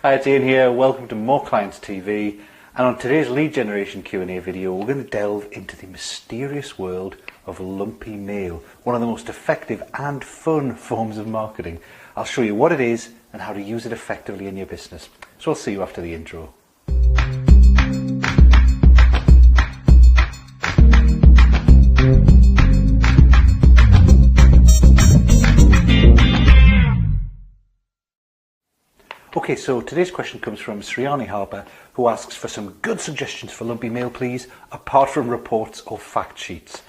Hi, it's Ian here. Welcome to More Clients TV. And on today's lead generation Q&A video, we're going to delve into the mysterious world of lumpy mail, one of the most effective and fun forms of marketing. I'll show you what it is and how to use it effectively in your business. So I'll see you after the intro. Okay, so today's question comes from Sriani Harper, who asks for some good suggestions for lumpy mail, please, apart from reports or fact sheets.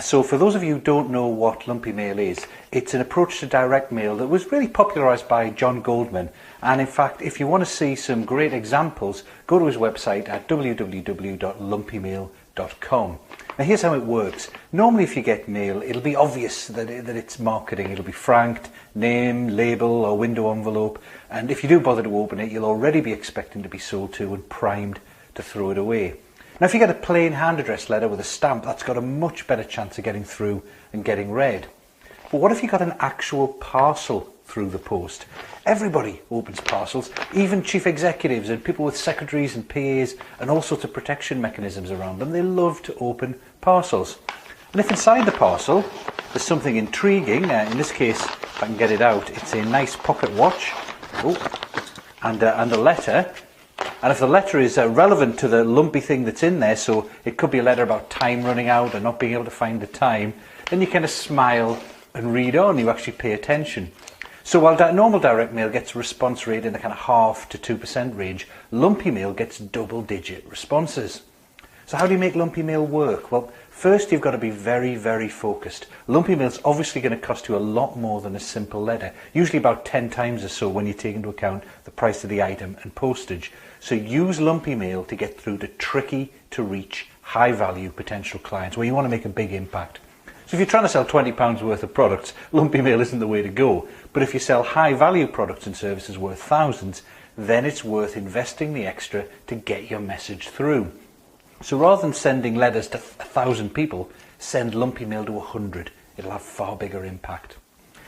So for those of you who don't know what lumpy mail is, it's an approach to direct mail that was really popularised by John Goldman. And in fact, if you want to see some great examples, go to his website at www.lumpymail.com. Now here's how it works. Normally if you get mail, it'll be obvious that it's marketing. It'll be franked, name, label or window envelope. And if you do bother to open it, you'll already be expecting to be sold to and primed to throw it away. Now if you get a plain hand addressed letter with a stamp, that's got a much better chance of getting through and getting read. But what if you got an actual parcel through the post? Everybody opens parcels, even chief executives and people with secretaries and PAs and all sorts of protection mechanisms around them. They love to open parcels. And if inside the parcel there's something intriguing, in this case, if I can get it out, it's a nice pocket watch, and a letter. And if the letter is relevant to the lumpy thing that's in there, so it could be a letter about time running out and not being able to find the time, then you kind of smile and read on, you actually pay attention. So while normal direct mail gets a response rate in the kind of 0.5% to 2% range, lumpy mail gets double-digit responses. So how do you make lumpy mail work? Well, first you've got to be very, very focused. Lumpy mail is obviously going to cost you a lot more than a simple letter, usually about 10 times or so when you take into account the price of the item and postage. So use lumpy mail to get through to tricky to reach high value potential clients where you want to make a big impact. So if you're trying to sell £20 worth of products, lumpy mail isn't the way to go. But if you sell high value products and services worth thousands, then it's worth investing the extra to get your message through. So rather than sending letters to 1,000 people, send lumpy mail to 100. It'll have far bigger impact.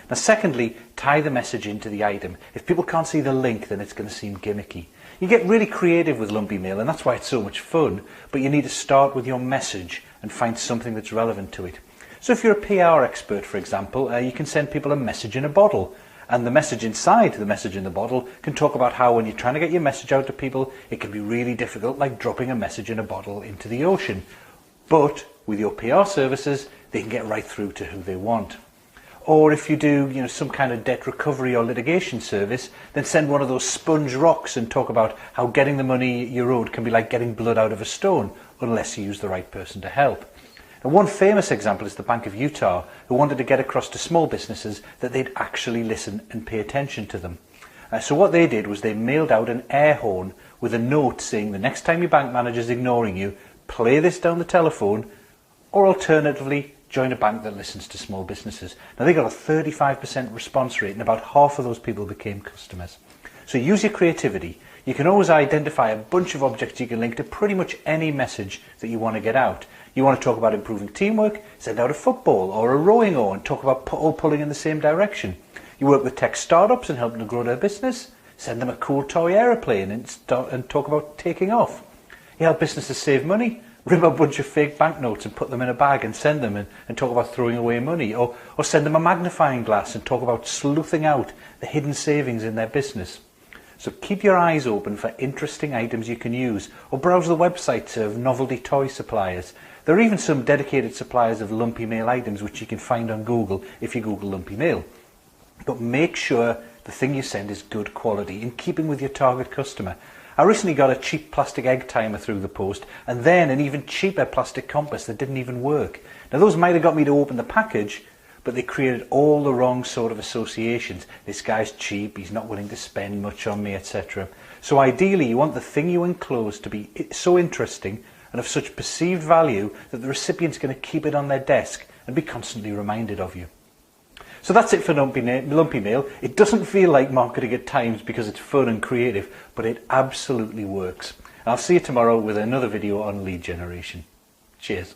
Now secondly, tie the message into the item. If people can't see the link, then it's going to seem gimmicky. You get really creative with lumpy mail, and that's why it's so much fun, but you need to start with your message and find something that's relevant to it. So if you're a PR expert, for example, you can send people a message in a bottle, and the message inside the message in the bottle can talk about how when you're trying to get your message out to people, it can be really difficult, like dropping a message in a bottle into the ocean. But with your PR services, they can get right through to who they want. Or if you do, some kind of debt recovery or litigation service, then send one of those sponge rocks and talk about how getting the money you're owed can be like getting blood out of a stone, unless you use the right person to help. And one famous example is the Bank of Utah, who wanted to get across to small businesses that they'd actually listen and pay attention to them. So what they did was they mailed out an air horn with a note saying the next time your bank manager's ignoring you, play this down the telephone, or alternatively, join a bank that listens to small businesses. Now they got a 35% response rate and about half of those people became customers. So use your creativity. You can always identify a bunch of objects you can link to pretty much any message that you want to get out. You want to talk about improving teamwork, send out a football or a rowing oar and talk about all pulling in the same direction. You work with tech startups and help them to grow their business, send them a cool toy aeroplane and talk about taking off. You help businesses save money, rip a bunch of fake banknotes and put them in a bag and send them and talk about throwing away money, or send them a magnifying glass and talk about sleuthing out the hidden savings in their business. So keep your eyes open for interesting items you can use, or browse the websites of novelty toy suppliers. There are even some dedicated suppliers of lumpy mail items which you can find on Google if you Google lumpy mail. But make sure the thing you send is good quality, in keeping with your target customer. I recently got a cheap plastic egg timer through the post, and then an even cheaper plastic compass that didn't even work. Now those might have got me to open the package, but they created all the wrong sort of associations. This guy's cheap, he's not willing to spend much on me, etc. So ideally you want the thing you enclose to be so interesting and of such perceived value that the recipient's going to keep it on their desk and be constantly reminded of you. So that's it for lumpy mail. It doesn't feel like marketing at times because it's fun and creative, but it absolutely works. I'll see you tomorrow with another video on lead generation. Cheers.